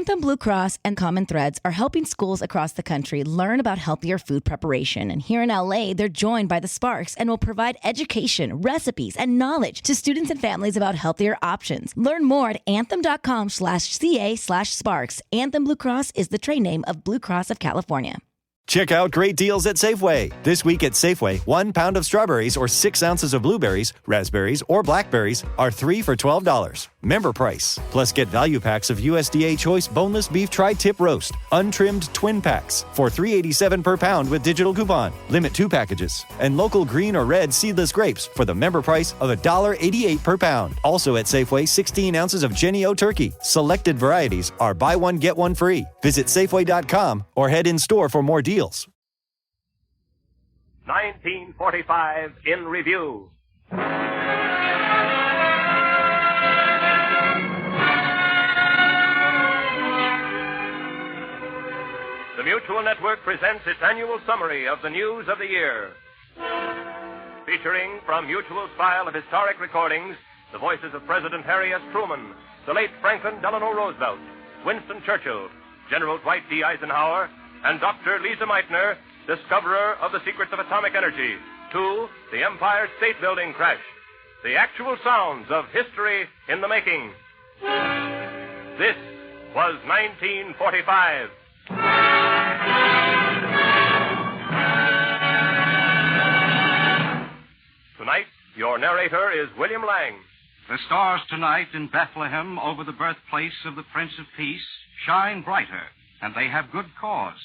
Anthem Blue Cross and Common Threads are helping schools across the country learn about healthier food preparation. And here in LA, they're joined by the Sparks and will provide education, recipes, and knowledge to students and families about healthier options. Learn more at anthem.com/ca/sparks. Anthem Blue Cross is the trade name of Blue Cross of California. Check out great deals at Safeway. This week at Safeway, 1 pound of strawberries or 6 ounces of blueberries, raspberries, or blackberries are 3 for $12. Member price. Plus get value packs of USDA Choice Boneless Beef Tri-Tip Roast, untrimmed twin packs for $3.87 per pound with digital coupon. Limit 2 packages. And local green or red seedless grapes for the member price of $1.88 per pound. Also at Safeway, 16 ounces of Jennie-O turkey. Selected varieties are buy one, get one free. Visit Safeway.com or head in store for more deals. 1945 in review. The Mutual Network presents its annual summary of the news of the year. Featuring, from Mutual's file of historic recordings, the voices of President Harry S. Truman, the late Franklin Delano Roosevelt, Winston Churchill, General Dwight D. Eisenhower, and Dr. Lisa Meitner, discoverer of the secrets of atomic energy, to the Empire State Building crash. The actual sounds of history in the making. This was 1945. Tonight, your narrator is William Lang. The stars tonight in Bethlehem over the birthplace of the Prince of Peace shine brighter, and they have good cause.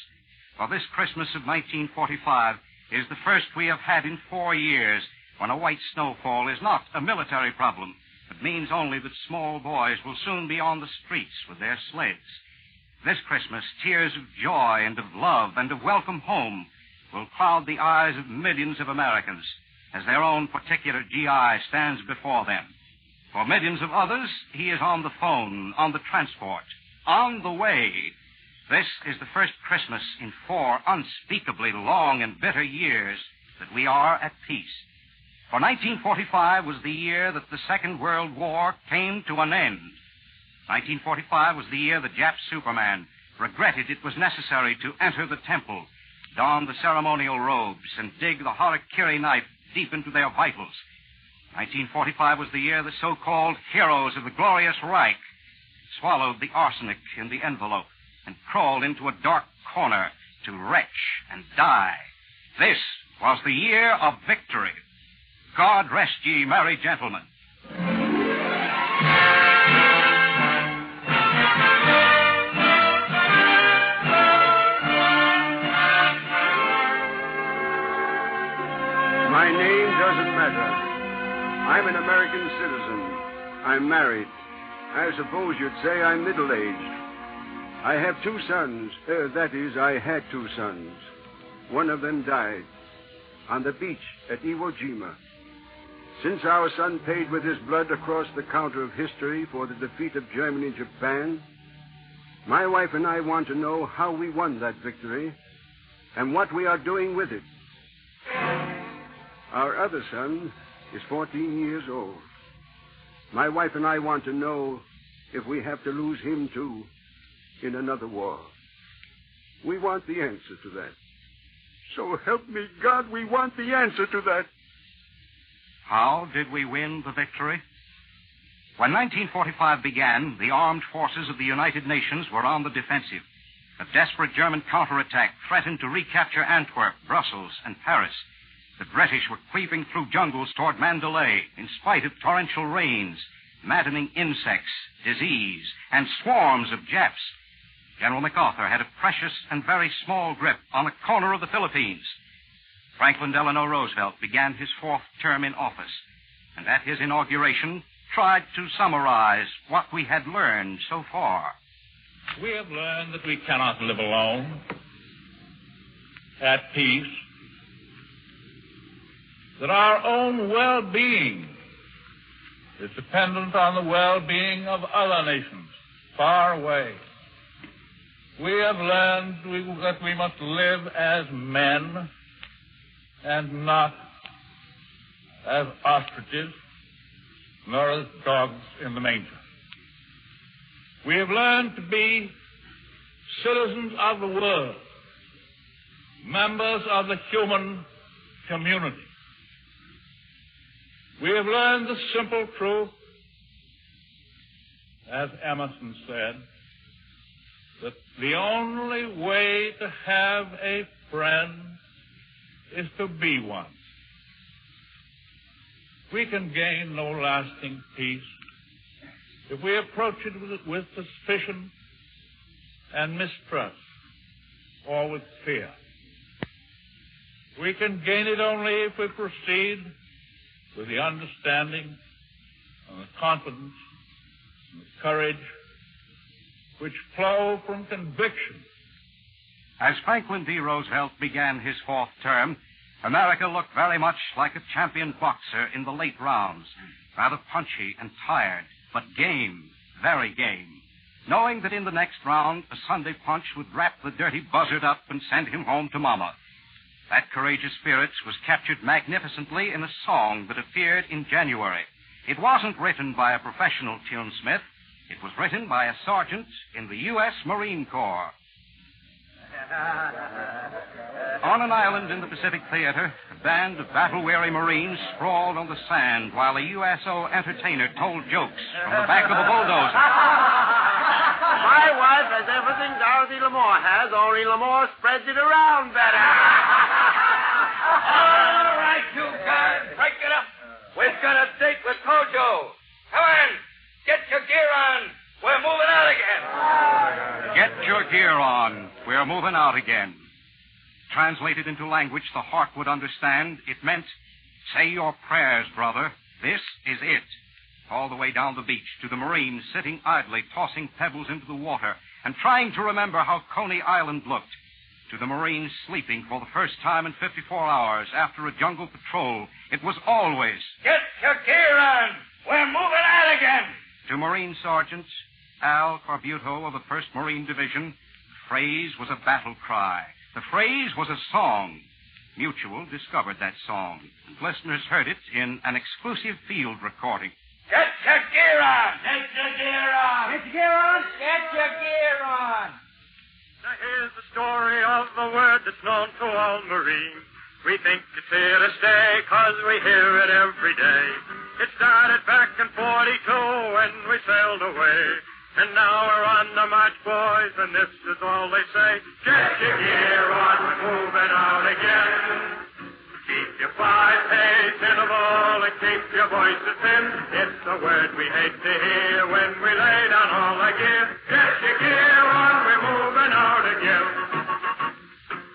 For this Christmas of 1945 is the first we have had in 4 years when a white snowfall is not a military problem, but means only that small boys will soon be on the streets with their sleds. This Christmas, tears of joy and of love and of welcome home will cloud the eyes of millions of Americans as their own particular GI stands before them. For millions of others, he is on the phone, on the transport, on the way. This is the first Christmas in 4 unspeakably long and bitter years that we are at peace. For 1945 was the year that the Second World War came to an end. 1945 was the year that Jap Superman regretted it was necessary to enter the temple, don the ceremonial robes, and dig the harakiri knife deep into their vitals. 1945 was the year the so-called heroes of the glorious Reich swallowed the arsenic in the envelope and crawled into a dark corner to retch and die. This was the year of victory. God rest ye, merry gentlemen. My name doesn't matter. I'm an American citizen. I'm married. I suppose you'd say I'm middle-aged. I have 2 sons. That is, I had 2 sons. One of them died on the beach at Iwo Jima. Since our son paid with his blood across the counter of history for the defeat of Germany and Japan, my wife and I want to know how we won that victory and what we are doing with it. Our other son is 14 years old. My wife and I want to know if we have to lose him, too, in another war. We want the answer to that. So help me, God, we want the answer to that. How did we win the victory? When 1945 began, the armed forces of the United Nations were on the defensive. A desperate German counterattack threatened to recapture Antwerp, Brussels, and Paris. The British were creeping through jungles toward Mandalay in spite of torrential rains, maddening insects, disease, and swarms of Japs. General MacArthur had a precious and very small grip on a corner of the Philippines. Franklin Delano Roosevelt began his 4th term in office, and at his inauguration tried to summarize what we had learned so far. We have learned that we cannot live alone, at peace, that our own well-being is dependent on the well-being of other nations far away. We have learned that we must live as men and not as ostriches, nor as dogs in the manger. We have learned to be citizens of the world, members of the human community. We have learned the simple truth, as Emerson said, that the only way to have a friend is to be one. We can gain no lasting peace if we approach it with suspicion and mistrust or with fear. We can gain it only if we proceed with the understanding and the confidence and the courage which flow from conviction. As Franklin D. Roosevelt began his fourth term, America looked very much like a champion boxer in the late rounds, rather punchy and tired, but game, very game, knowing that in the next round a Sunday punch would wrap the dirty buzzard up and send him home to Mama. That courageous spirit was captured magnificently in a song that appeared in January. It wasn't written by a professional tunesmith. It was written by a sergeant in the U.S. Marine Corps. On an island in the Pacific Theater, a band of battle-weary Marines sprawled on the sand while a USO entertainer told jokes from the back of a bulldozer. My wife has everything Dorothy L'Amour has, only L'Amour spreads it around better. All right, you guys, break it up. We've got a date with Kojo. Come on, get your gear on. We're moving out again. Get your gear on. We're moving out again. Translated into language the heart would understand, it meant, say your prayers, brother. This is it. All the way down the beach to the Marines sitting idly, tossing pebbles into the water and trying to remember how Coney Island looked. To the Marines sleeping for the first time in 54 hours after a jungle patrol, it was always, Get your gear on. We're moving out again. To Marine Sergeant Al Corbuto of the 1st Marine Division, the phrase was a battle cry. The phrase was a song. Mutual discovered that song, and listeners heard it in an exclusive field recording. Get your gear on. Get your gear on. Get your gear on? Get your gear on. Now here's the story of the word that's known to all Marines. We think it's here to stay, 'cause we hear it every day. It started back in 42 when we sailed away. And now we're on the march, boys, and this is all they say. Get your gear on, we're moving out again. Keep your 5-pace interval and keep your voices thin. It's a word we hate to hear when we lay down all our gear. Get your gear on, we're moving out again.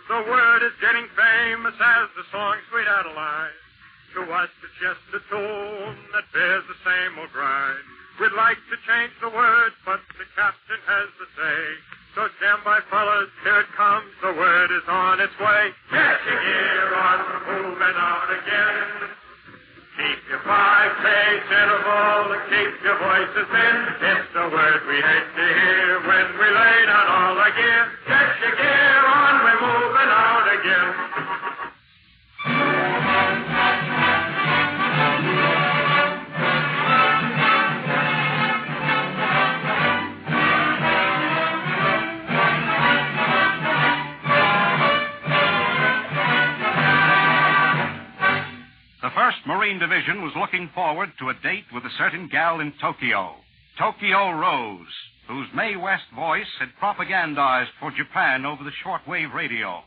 The word is getting famous as the song Sweet Adeline. To us it's just a tune that bears the same old grind. We'd like to change the words, but the captain has the say. So stand by, fellas, here it comes, the word is on its way. Get your gear on, we're moving out again. Keep your 5-pace interval and keep your voices in. It's the word we hate to hear when we lay down all our gear. Get your gear on, we're moving out again. The 1st Marine Division was looking forward to a date with a certain gal in Tokyo, Tokyo Rose, whose Mae West voice had propagandized for Japan over the shortwave radio.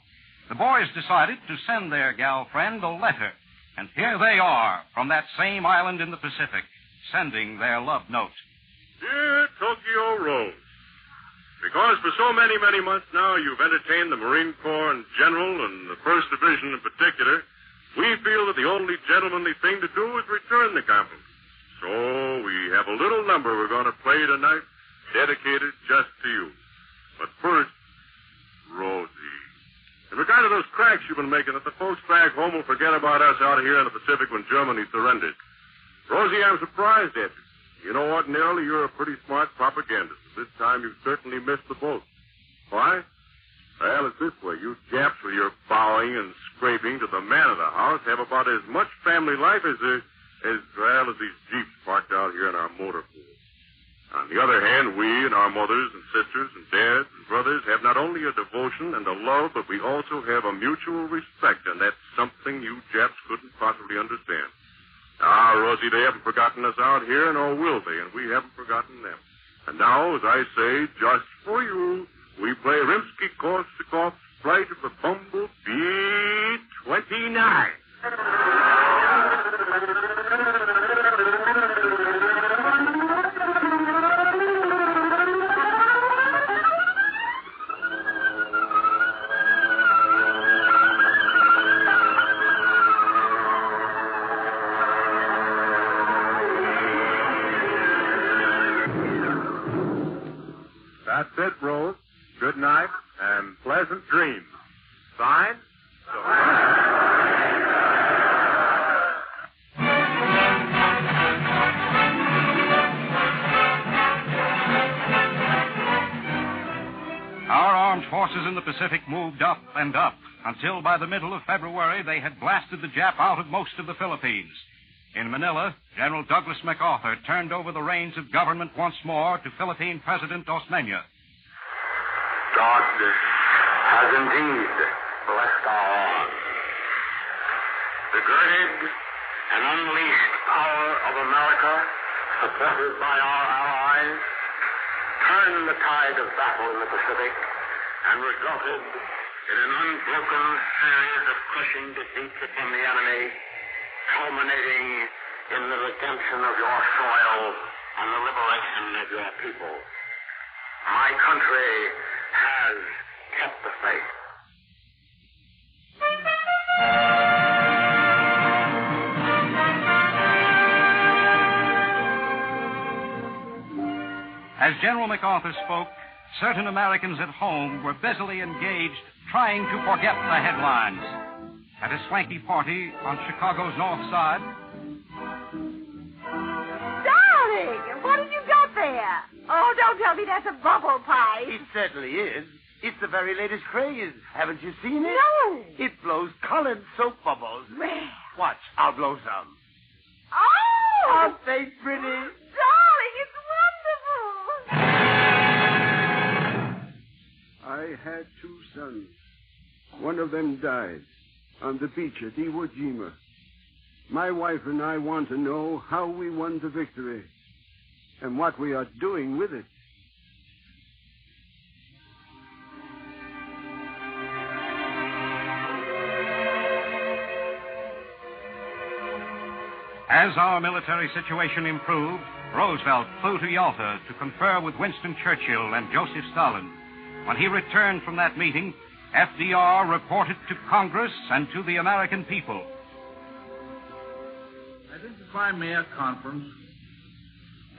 The boys decided to send their gal friend a letter, and here they are from that same island in the Pacific, sending their love note. Dear Tokyo Rose, because for so many, many months now you've entertained the Marine Corps in general and the 1st Division in particular, we feel that the only gentlemanly thing to do is return the compliment. So we have a little number we're going to play tonight, dedicated just to you. But first, Rosie. In regard to those cracks you've been making, that the folks back home will forget about us out here in the Pacific when Germany surrendered. Rosie, I'm surprised at you. You know, ordinarily you're a pretty smart propagandist. This time you've certainly missed the boat. Why? Well, it's this way. You Japs with your bowing and scraping to the man of the house have about as much family life as these Jeeps parked out here in our motor pool. On the other hand, we and our mothers and sisters and dads and brothers have not only a devotion and a love, but we also have a mutual respect, and that's something you Japs couldn't possibly understand. Now, Rosie, they haven't forgotten us out here, nor will they, and we haven't forgotten them. And now, as I say, just for you, we play Rimsky-Korsakov's Flight of the Bumblebee 29. That's it, Rose. Good night and pleasant dreams. Signed? Our armed forces in the Pacific moved up and up until by the middle of February they had blasted the Jap out of most of the Philippines. In Manila, General Douglas MacArthur turned over the reins of government once more to Philippine President Osmeña. God has indeed blessed our arms. The girded and unleashed power of America, supported by our allies, turned the tide of battle in the Pacific and resulted in an unbroken series of crushing defeats upon the enemy, culminating in the redemption of your soil and the liberation of your people. My country has kept the faith. As General MacArthur spoke, certain Americans at home were busily engaged trying to forget the headlines. At a swanky party on Chicago's north side. Darling, what have you got there? Oh, don't tell me that's a bubble pipe. It certainly is. It's the very latest craze. Haven't you seen it? No. It blows colored soap bubbles. Where? Watch, I'll blow some. Oh! Aren't they pretty? Darling, it's wonderful. I had 2 sons. One of them died on the beach at Iwo Jima. My wife and I want to know how we won the victory and what we are doing with it. As our military situation improved, Roosevelt flew to Yalta to confer with Winston Churchill and Joseph Stalin. When he returned from that meeting, FDR reported to Congress and to the American people. Identify me a conference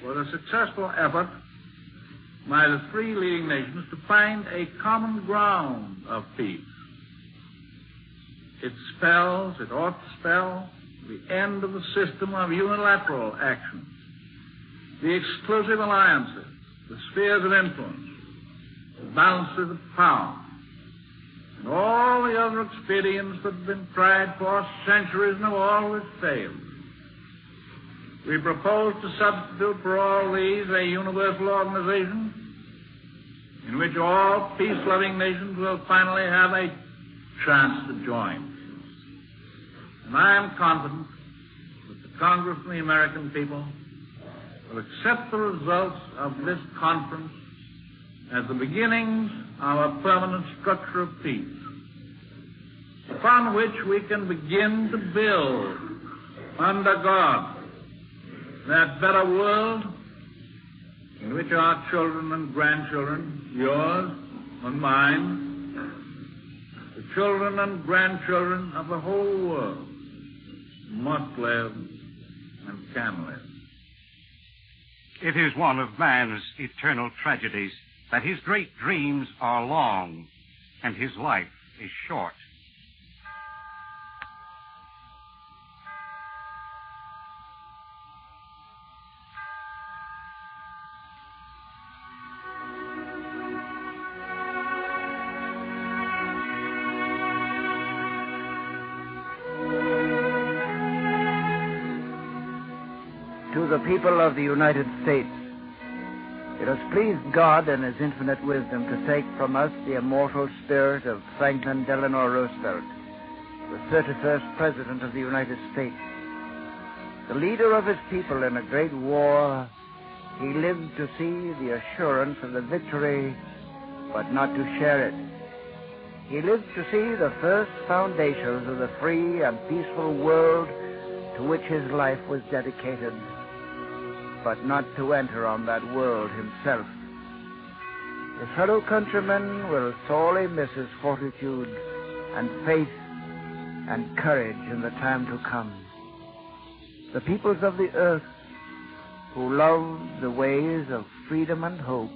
was a successful effort by the 3 leading nations to find a common ground of peace. It ought to spell the end of the system of unilateral action, the exclusive alliances, the spheres of influence, the balances of power, and all the other expedients that have been tried for centuries and have always failed. We propose to substitute for all these a universal organization in which all peace-loving nations will finally have a chance to join. And I am confident that the Congress and the American people will accept the results of this conference as the beginnings of a permanent structure of peace, upon which we can begin to build, under God, that better world in which our children and grandchildren, yours and mine, the children and grandchildren of the whole world, must live and can live. It is one of man's eternal tragedies that his great dreams are long and his life is short. To the people of the United States, It has pleased God in His infinite wisdom to take from us the immortal spirit of Franklin Delano Roosevelt, the 31st President of the United States. The leader of his people in a great war, he lived to see the assurance of the victory, but not to share it. He lived to see the first foundations of the free and peaceful world to which his life was dedicated, but not to enter on that world himself. His fellow countrymen will sorely miss his fortitude and faith and courage in the time to come. The peoples of the earth who love the ways of freedom and hope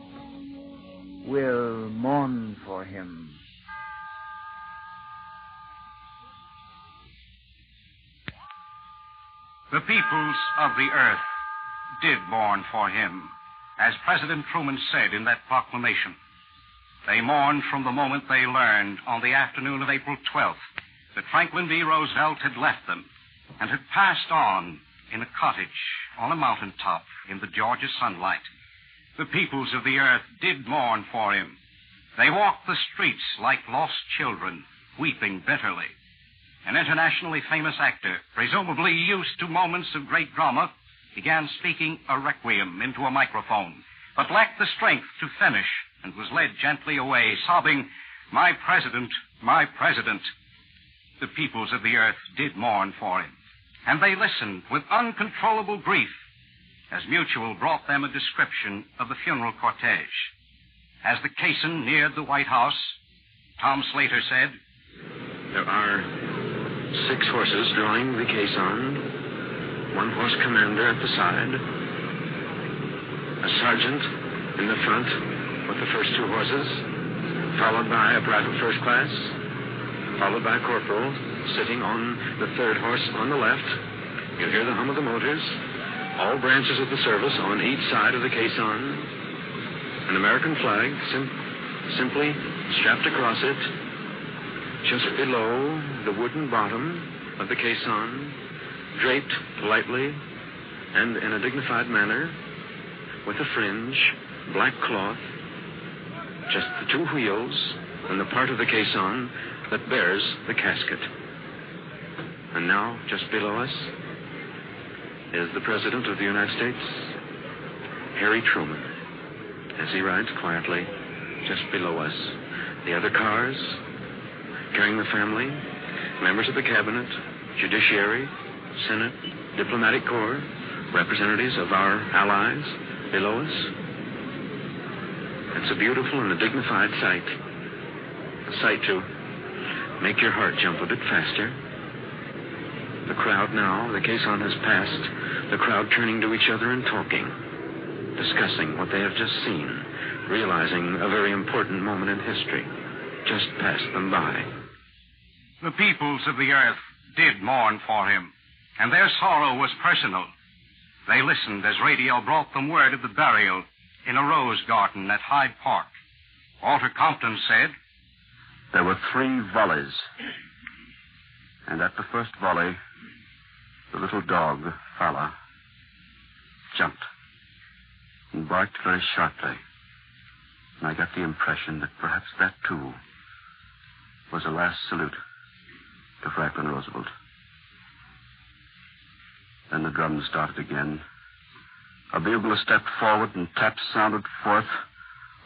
will mourn for him. The peoples of the earth did mourn for him, as President Truman said in that proclamation. They mourned from the moment they learned on the afternoon of April 12th that Franklin D. Roosevelt had left them and had passed on in a cottage on a mountaintop in the Georgia sunlight. The peoples of the earth did mourn for him. They walked the streets like lost children, weeping bitterly. An internationally famous actor, presumably used to moments of great drama, began speaking a requiem into a microphone, but lacked the strength to finish and was led gently away, sobbing, "My president, my president." The peoples of the earth did mourn for him, and they listened with uncontrollable grief as Mutual brought them a description of the funeral cortege. As the caisson neared the White House, Tom Slater said, "There are 6 horses drawing the caisson, 1 horse commander at the side, a sergeant in the front with the first 2 horses, followed by a private first class, followed by a corporal sitting on the 3rd horse on the left. You hear the hum of the motors, all branches of the service on each side of the caisson, an American flag simply strapped across it, just below the wooden bottom of the caisson, draped lightly and in a dignified manner with a fringe, black cloth, just the 2 wheels and the part of the caisson that bears the casket. And now, just below us, is the President of the United States, Harry Truman, as he rides quietly just below us. The other cars, carrying the family, members of the Cabinet, Judiciary, Senate, Diplomatic Corps, representatives of our allies below us. It's a beautiful and a dignified sight. A sight to make your heart jump a bit faster. The crowd now, the caisson has passed, the crowd turning to each other and talking, discussing what they have just seen, realizing a very important moment in history just passed them by. The peoples of the earth did mourn for him, and their sorrow was personal. They listened as radio brought them word of the burial in a rose garden at Hyde Park. Walter Compton said, "There were 3 volleys, and at the first volley, the little dog, Fala, jumped and barked very sharply. And I got the impression that perhaps that, too, was a last salute to Franklin Roosevelt. Then the drums started again. A bugler stepped forward and taps sounded forth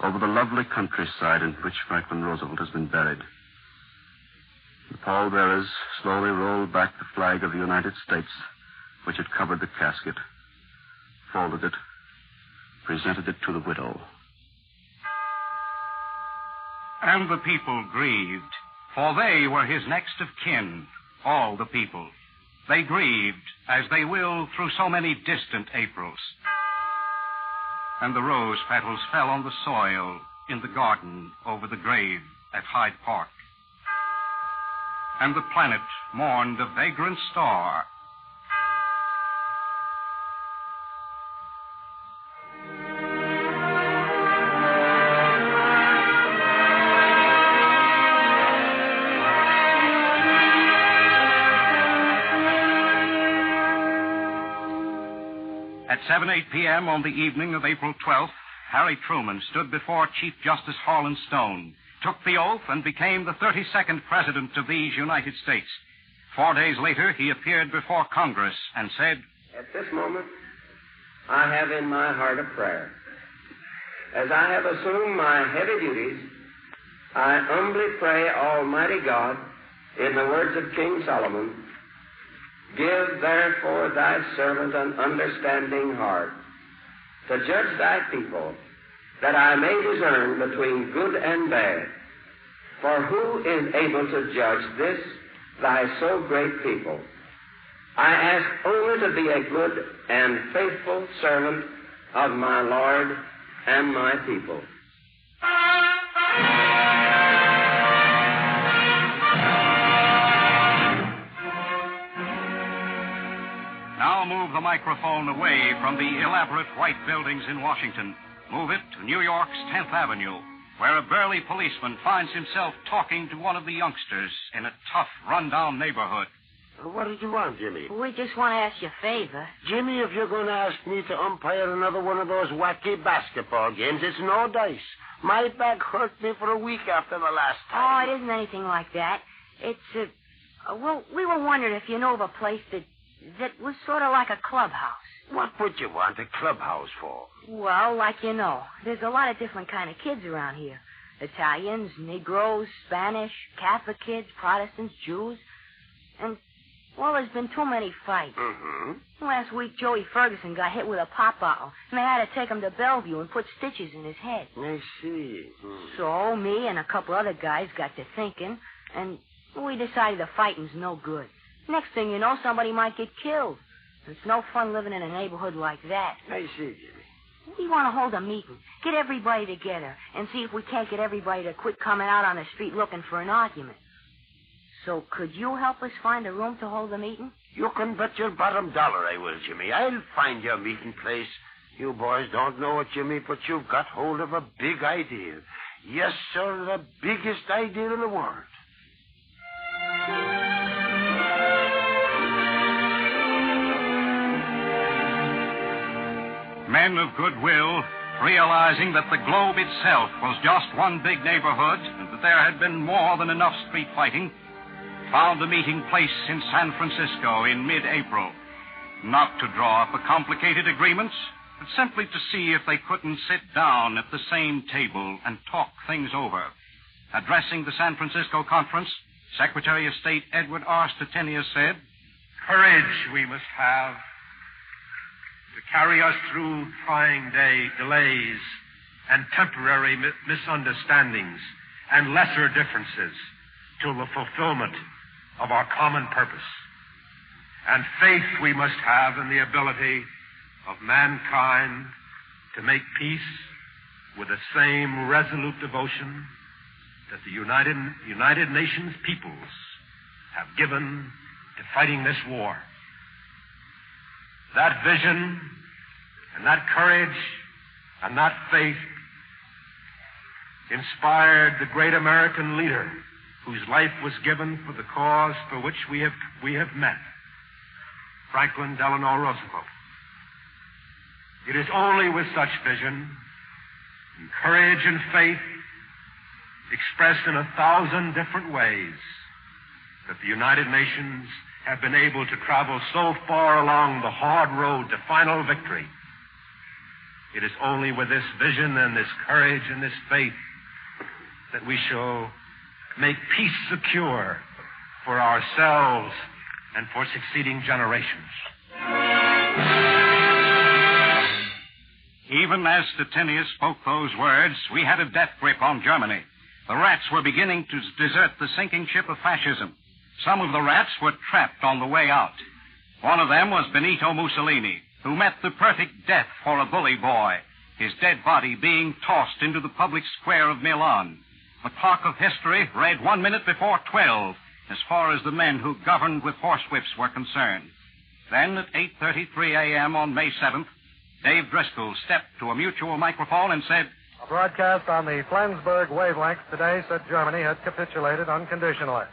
over the lovely countryside in which Franklin Roosevelt has been buried. The pallbearers slowly rolled back the flag of the United States, which had covered the casket, folded it, presented it to the widow. And the people grieved, for they were his next of kin, all the people. They grieved, as they will through so many distant Aprils. And the rose petals fell on the soil in the garden over the grave at Hyde Park. And the planet mourned a vagrant star. At 7:08 p.m. on the evening of April 12th, Harry Truman stood before Chief Justice Harlan Stone, took the oath, and became the 32nd President of these United States. 4 days later, he appeared before Congress and said, "At this moment, I have in my heart a prayer. As I have assumed my heavy duties, I humbly pray Almighty God, in the words of King Solomon, give therefore thy servant an understanding heart, to judge thy people, that I may discern between good and bad. For who is able to judge this, thy so great people? I ask only to be a good and faithful servant of my Lord and my people." Now move the microphone away from the elaborate white buildings in Washington. Move it to New York's 10th Avenue, where a burly policeman finds himself talking to one of the youngsters in a tough, run-down neighborhood. What did you want, Jimmy? We just want to ask you a favor. Jimmy, if you're going to ask me to umpire another one of those wacky basketball games, it's no dice. My back hurt me for a week after the last Oh, time. it isn't anything like that. It's, well, we were wondering if you know of a place that was sort of like a clubhouse. What would you want a clubhouse for? Well, like you know, there's a lot of different kind of kids around here. Italians, Negroes, Spanish, Catholic kids, Protestants, Jews. And, well, there's been too many fights. Mm-hmm. Last week, Joey Ferguson got hit with a pop bottle, and they had to take him to Bellevue and put stitches in his head. I see. So, me and a couple other guys got to thinking, and we decided the fighting's no good. Next thing you know, somebody might get killed. It's no fun living in a neighborhood like that. I see, Jimmy. We want to hold a meeting, get everybody together, and see if we can't get everybody to quit coming out on the street looking for an argument. So could you help us find a room to hold the meeting? You can bet your bottom dollar I will, Jimmy. I'll find your meeting place. You boys don't know it, Jimmy, but you've got hold of a big idea. Yes, sir, the biggest idea in the world. Men of goodwill, realizing that the globe itself was just one big neighborhood and that there had been more than enough street fighting, found a meeting place in San Francisco in mid-April, not to draw up a complicated agreements, but simply to see if they couldn't sit down at the same table and talk things over. Addressing the San Francisco conference, Secretary of State Edward R. Stettinius said, "Courage we must have to carry us through trying delays and temporary misunderstandings and lesser differences to the fulfillment of our common purpose. And faith we must have in the ability of mankind to make peace with the same resolute devotion that the United Nations peoples have given to fighting this war. That vision and that courage and that faith inspired the great American leader whose life was given for the cause for which we have met, Franklin Delano Roosevelt. It is only with such vision and courage and faith expressed in 1,000 different ways that the United Nations have been able to travel so far along the hard road to final victory. It is only with this vision and this courage and this faith that we shall make peace secure for ourselves and for succeeding generations. Even as Stettinius spoke those words, we had a death grip on Germany. The rats were beginning to desert the sinking ship of fascism. Some of the rats were trapped on the way out. One of them was Benito Mussolini, who met the perfect death for a bully boy, his dead body being tossed into the public square of Milan. The clock of history read 1 minute before 12, as far as the men who governed with horsewhips were concerned. Then, at 8:33 a.m. on May 7th, Dave Driscoll stepped to a mutual microphone and said, "A broadcast on the Flensburg wavelength today said Germany had capitulated unconditionally.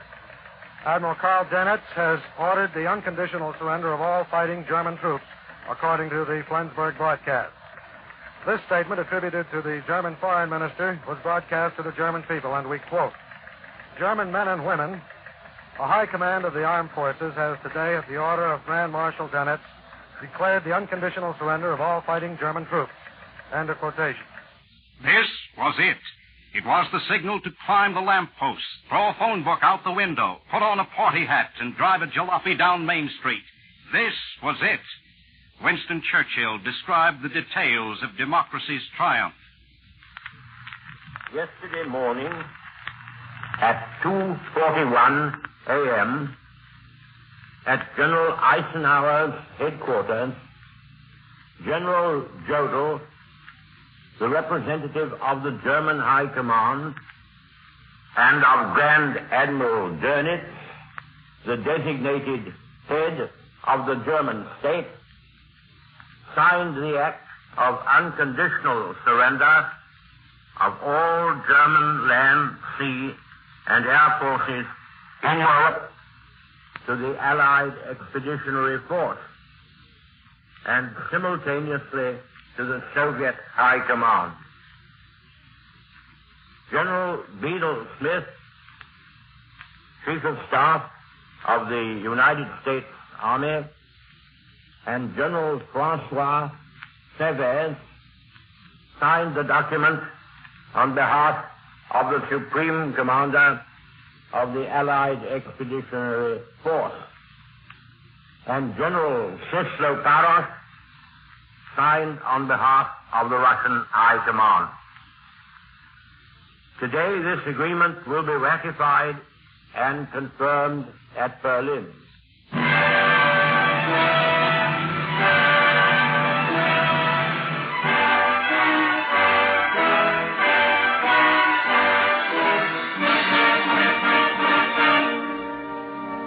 Admiral Karl Dönitz has ordered the unconditional surrender of all fighting German troops, according to the Flensburg broadcast. This statement, attributed to the German foreign minister, was broadcast to the German people, and we quote, German men and women, a high command of the armed forces has today, at the order of Grand Marshal Dönitz, declared the unconditional surrender of all fighting German troops. End of quotation. This was it. It was the signal to climb the lamppost, throw a phone book out the window, put on a party hat, and drive a jalopy down Main Street. This was it. Winston Churchill described the details of democracy's triumph. Yesterday morning, at 2:41 a.m., at General Eisenhower's headquarters, General Jodl, the representative of the German High Command, and of Grand Admiral Dönitz, the designated head of the German state, signed the act of unconditional surrender of all German land, sea, and air forces in Europe to the Allied Expeditionary Force, and simultaneously to the Soviet High Command. General Bedell Smith, Chief of Staff of the United States Army, and General Francois Severs signed the document on behalf of the Supreme Commander of the Allied Expeditionary Force. And General Syslo-Paros signed on behalf of the Russian High Command. Today, this agreement will be ratified and confirmed at Berlin.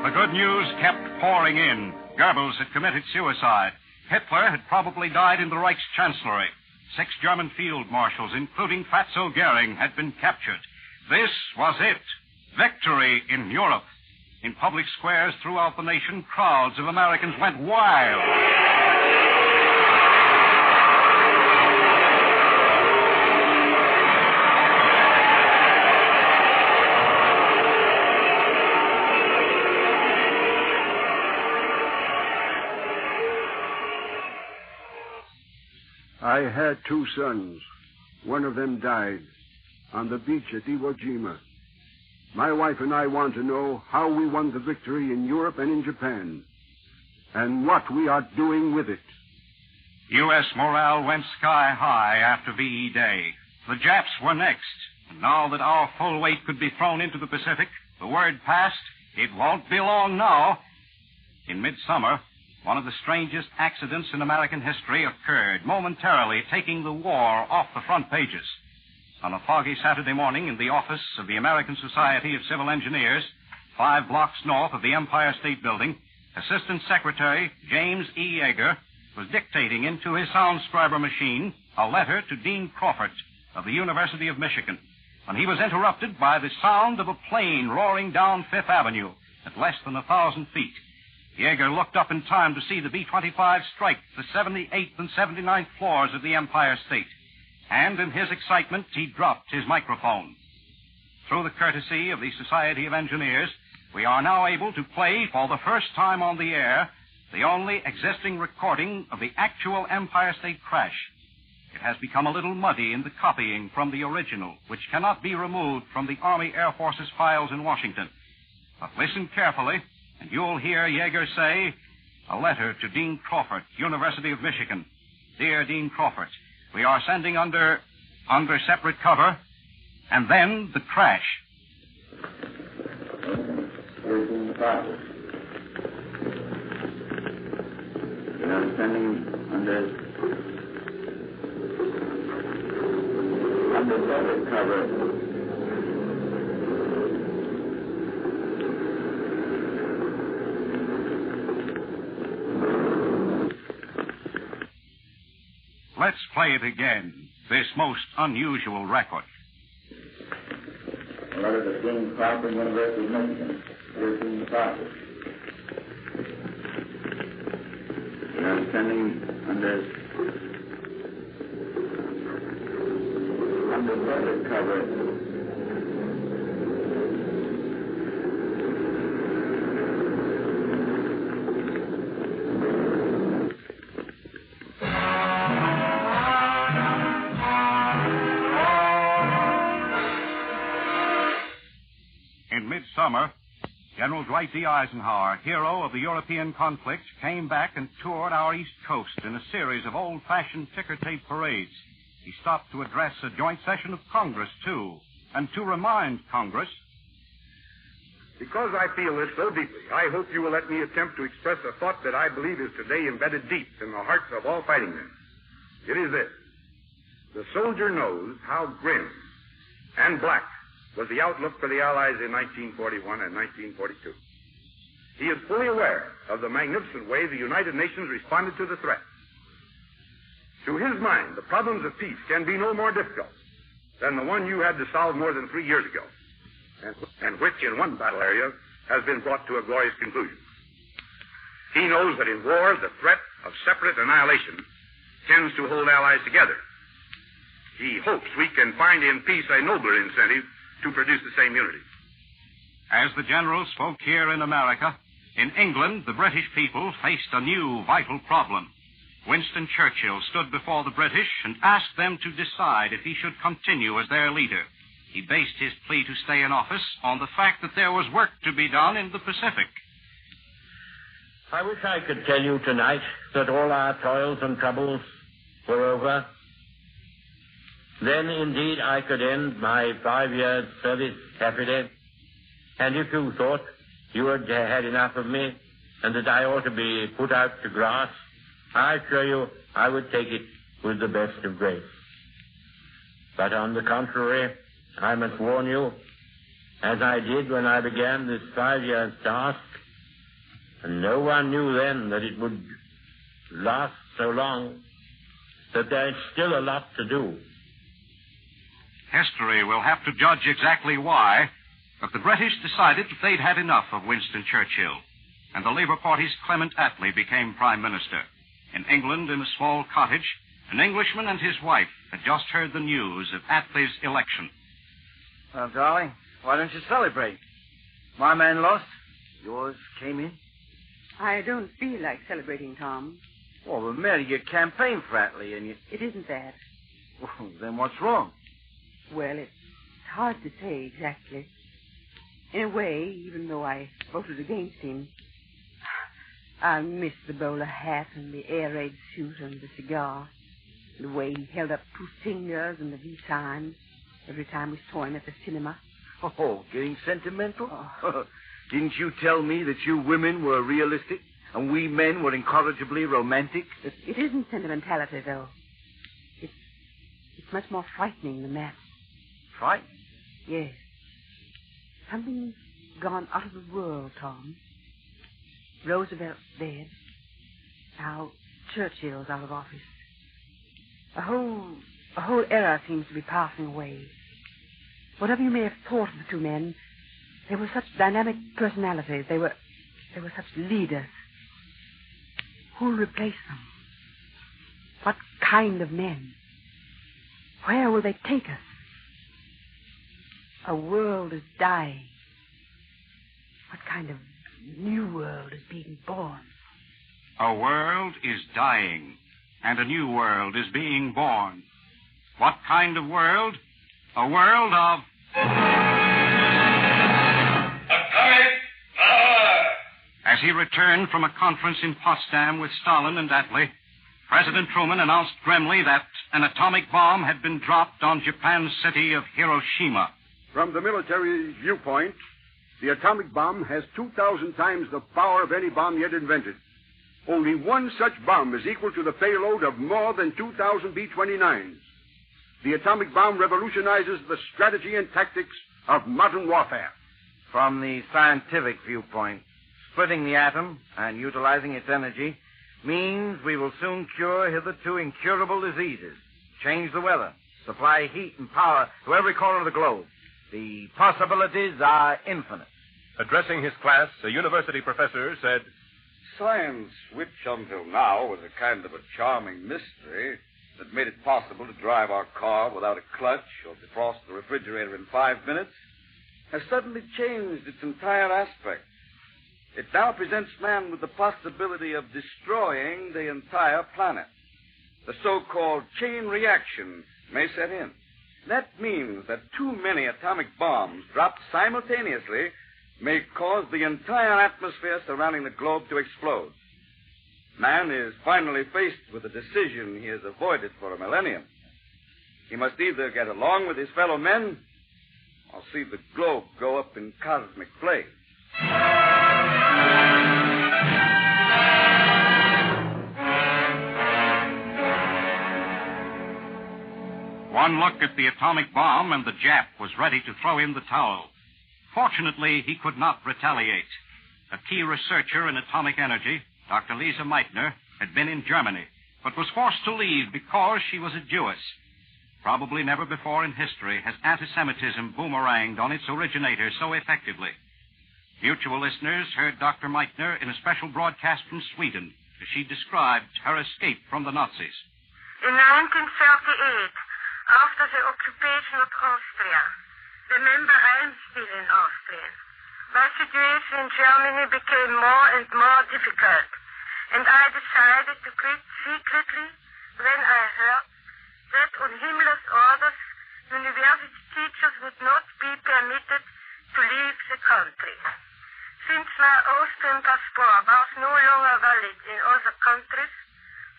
The good news kept pouring in. Goebbels had committed suicide. Hitler had probably died in the Reichschancellery. 6 German field marshals, including Fatso Goering, had been captured. This was it. Victory in Europe. In public squares throughout the nation, crowds of Americans went wild. I had 2 sons. One of them died on the beach at Iwo Jima. My wife and I want to know how we won the victory in Europe and in Japan, and what we are doing with it. U.S. morale went sky high after VE Day. The Japs were next. And now that our full weight could be thrown into the Pacific, the word passed, it won't be long now. In midsummer, one of the strangest accidents in American history occurred, momentarily taking the war off the front pages. On a foggy Saturday morning in the office of the American Society of Civil Engineers, 5 blocks north of the Empire State Building, Assistant Secretary James E. Yeager was dictating into his soundscriber machine a letter to Dean Crawford of the University of Michigan, when he was interrupted by the sound of a plane roaring down Fifth Avenue at less than 1,000 feet. Yeager looked up in time to see the B-25 strike the 78th and 79th floors of the Empire State. And in his excitement, he dropped his microphone. Through the courtesy of the Society of Engineers, we are now able to play for the first time on the air the only existing recording of the actual Empire State crash. It has become a little muddy in the copying from the original, which cannot be removed from the Army Air Force's files in Washington. But listen carefully, and you'll hear Yeager say, a letter to Dean Crawford, University of Michigan. Dear Dean Crawford, we are sending under separate cover, and then the crash. We are sending under separate cover. Let's play it again, this most unusual record. A letter to Dean Crawford, University of Michigan. Dear Dean Crawford, we are sending under the perfect cover. In midsummer, General Dwight D. Eisenhower, hero of the European conflict, came back and toured our East Coast in a series of old-fashioned ticker-tape parades. He stopped to address a joint session of Congress, too, and to remind Congress... Because I feel this so deeply, I hope you will let me attempt to express a thought that I believe is today embedded deep in the hearts of all fighting men. It is this. The soldier knows how grim and black was the outlook for the Allies in 1941 and 1942. He is fully aware of the magnificent way the United Nations responded to the threat. To his mind, the problems of peace can be no more difficult than the one you had to solve more than 3 years ago, and which in one battle area has been brought to a glorious conclusion. He knows that in war, the threat of separate annihilation tends to hold allies together. He hopes we can find in peace a nobler incentive to produce the same unity. As the general spoke here in America, in England, the British people faced a new vital problem. Winston Churchill stood before the British and asked them to decide if he should continue as their leader. He based his plea to stay in office on the fact that there was work to be done in the Pacific. I wish I could tell you tonight that all our toils and troubles were over. Then, indeed, I could end my 5 years' service happily. And if you thought you had had enough of me and that I ought to be put out to grass, I assure you I would take it with the best of grace. But on the contrary, I must warn you, as I did when I began this 5 years' task, and no one knew then that it would last so long, that there's still a lot to do. History will have to judge exactly why, but the British decided that they'd had enough of Winston Churchill, and the Labour Party's Clement Attlee became Prime Minister. In England, in a small cottage, an Englishman and his wife had just heard the news of Attlee's election. Well, darling, why don't you celebrate? My man lost, yours came in. I don't feel like celebrating, Tom. Well, but Mary, you campaigned for Attlee, and you... It isn't that. Well, then what's wrong? Well, it's hard to say exactly. In a way, even though I voted against him, I miss the bowler hat and the air raid suit and the cigar. The way he held up two fingers and the V-times every time we saw him at the cinema. Oh, getting sentimental? Oh. Didn't you tell me that you women were realistic and we men were incorrigibly romantic? It isn't sentimentality, though. It's much more frightening than that. Frightening? Yes. Something's gone out of the world, Tom. Roosevelt's dead. Now Churchill's out of office. A whole era seems to be passing away. Whatever you may have thought of the two men, they were such dynamic personalities. They were such leaders. Who'll replace them? What kind of men? Where will they take us? A world is dying. What kind of new world is being born? A world is dying, and a new world is being born. What kind of world? A world of... As he returned from a conference in Potsdam with Stalin and Attlee, President Truman announced grimly that an atomic bomb had been dropped on Japan's city of Hiroshima. From the military viewpoint, the atomic bomb has 2,000 times the power of any bomb yet invented. Only one such bomb is equal to the payload of more than 2,000 B-29s. The atomic bomb revolutionizes the strategy and tactics of modern warfare. From the scientific viewpoint, splitting the atom and utilizing its energy means we will soon cure hitherto incurable diseases, change the weather, supply heat and power to every corner of the globe. The possibilities are infinite. Addressing his class, a university professor said, Science, which until now was a kind of a charming mystery, that made it possible to drive our car without a clutch or defrost the refrigerator in 5 minutes, has suddenly changed its entire aspect. It now presents man with the possibility of destroying the entire planet. The so-called chain reaction may set in. That means that too many atomic bombs dropped simultaneously may cause the entire atmosphere surrounding the globe to explode. Man is finally faced with a decision he has avoided for a millennium. He must either get along with his fellow men or see the globe go up in cosmic flames. One look at the atomic bomb, and the Jap was ready to throw in the towel. Fortunately, he could not retaliate. A key researcher in atomic energy, Dr. Lisa Meitner, had been in Germany, but was forced to leave because she was a Jewess. Probably never before in history has anti-Semitism boomeranged on its originator so effectively. Mutual listeners heard Dr. Meitner in a special broadcast from Sweden as she described her escape from the Nazis. In 1938, after the occupation of Austria, remember, I'm still in Austria, my situation in Germany became more and more difficult, and I decided to quit secretly when I heard that on Himmler's orders, university teachers would not be permitted to leave the country. Since my Austrian passport was no longer valid in other countries,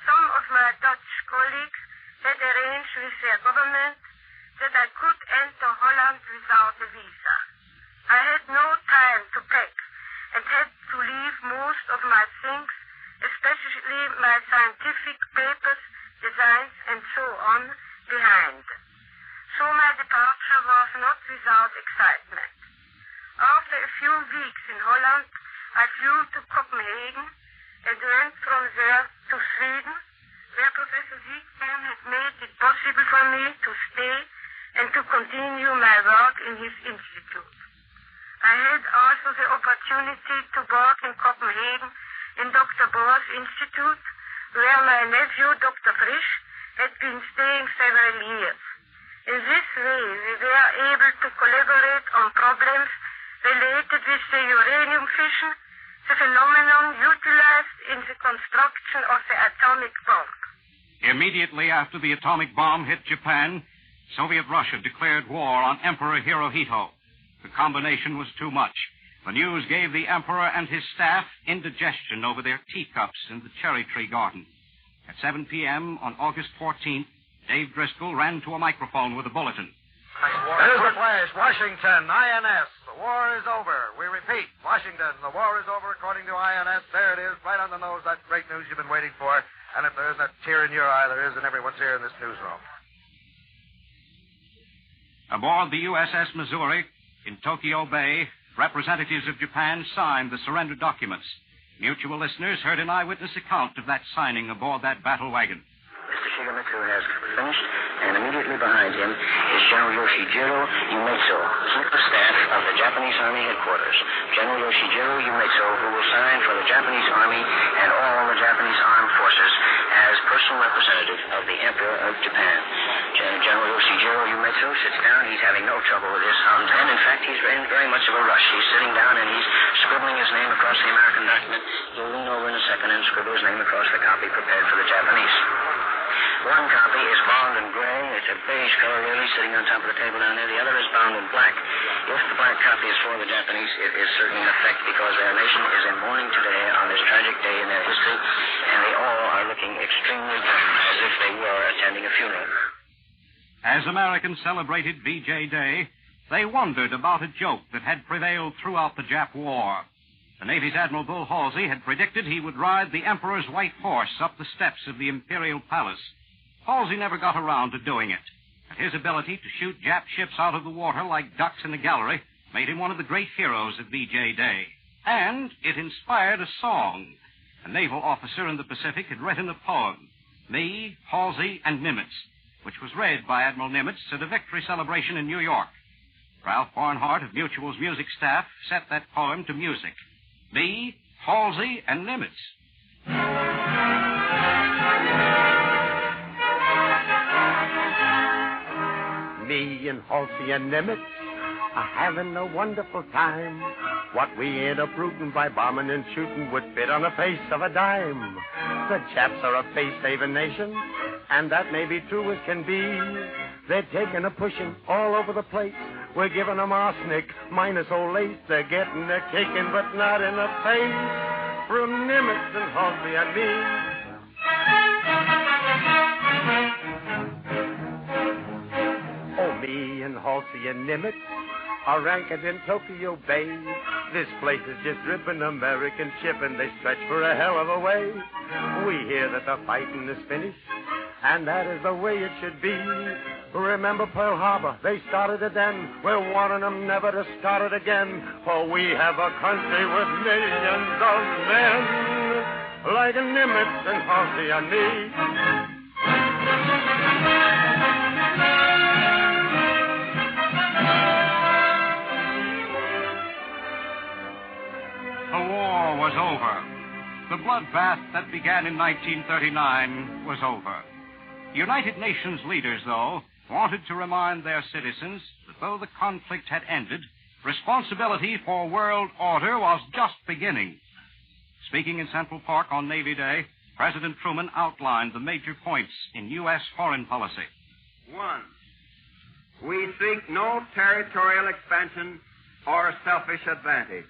some of my Dutch colleagues had arranged with their government that I could enter Holland without a visa. I had no time to pack and had to leave most of my things, especially my scientific papers, designs, and so on, behind. So my departure was not without excitement. After a few weeks in Holland, I flew to Copenhagen and went from there to Sweden, where Professor Wiegman had made it possible for me to stay and to continue my work in his institute. I had also the opportunity to work in Copenhagen in Dr. Bohr's institute, where my nephew, Dr. Frisch, had been staying several years. In this way, we were able to collaborate on problems related with the uranium fission, the phenomenon utilized in the construction of the atomic bomb. Immediately after the atomic bomb hit Japan, Soviet Russia declared war on Emperor Hirohito. The combination was too much. The news gave the emperor and his staff indigestion over their teacups in the cherry tree garden. At 7 p.m. on August 14th, Dave Driscoll ran to a microphone with a bulletin. Here's the flash. Washington, INS. The war is over. We repeat, Washington, the war is over according to INS. There it is, right on the nose. That's great news you've been waiting for. And if there isn't a tear in your eye, there is in everyone's here in this newsroom. Aboard the USS Missouri in Tokyo Bay, representatives of Japan signed the surrender documents. Mutual listeners heard an eyewitness account of that signing aboard that battle wagon. Mr. Shigemitsu has finished, and immediately behind him is General Yoshijiro Yumetsu, Chief of Staff of the Japanese Army Headquarters. General Yoshijiro Yumetsu, who will sign for the Japanese Army and all the Japanese Armed Forces as personal representative of the Emperor of Japan. General Yoshijiro Yumetsu sits down. He's having no trouble with his pen. In fact, he's in very much of a rush. He's sitting down and he's scribbling his name across the American document. He'll lean over in a second and scribble his name across the copy prepared for the Japanese. One copy is bound in gray. It's a beige color, really, sitting on top of the table down there. The other is bound in black. If the black copy is for the Japanese, it is certainly in effect because their nation is in mourning today on this tragic day in their history, and they all are looking extremely grim, as if they were attending a funeral. As Americans celebrated VJ Day, they wondered about a joke that had prevailed throughout the Jap War. The Navy's Admiral Bull Halsey had predicted he would ride the Emperor's white horse up the steps of the Imperial Palace. Halsey never got around to doing it, and his ability to shoot Jap ships out of the water like ducks in a gallery made him one of the great heroes of VJ Day. And it inspired a song. A naval officer in the Pacific had written a poem, Me, Halsey, and Nimitz, which was read by Admiral Nimitz at a victory celebration in New York. Ralph Barnhart of Mutual's music staff set that poem to music. Me, Halsey, and Nimitz. me and Halsey and Nimitz are having a wonderful time. What we ain't uprooting by bombing and shooting would fit on the face of a dime. The Japs are a face-saving nation, and that may be true as can be. They're taking a pushing all over the place. We're giving them arsenic, minus old lace. They're getting a kicking, but not in the face. From Nimitz and Halsey and me. Oh, me and Halsey and Nimitz are anchored in Tokyo Bay. This place is just dripping American shipping. They stretch for a hell of a way. We hear that the fighting is finished, and that is the way it should be. Remember Pearl Harbor? They started it then. We're warning them never to start it again. For we have a country with millions of men, like Nimitz and Halsey and me. The war was over. The bloodbath that began in 1939 was over. United Nations leaders, though, wanted to remind their citizens that though the conflict had ended, responsibility for world order was just beginning. Speaking in Central Park on Navy Day, President Truman outlined the major points in U.S. foreign policy. 1. We seek no territorial expansion or selfish advantage.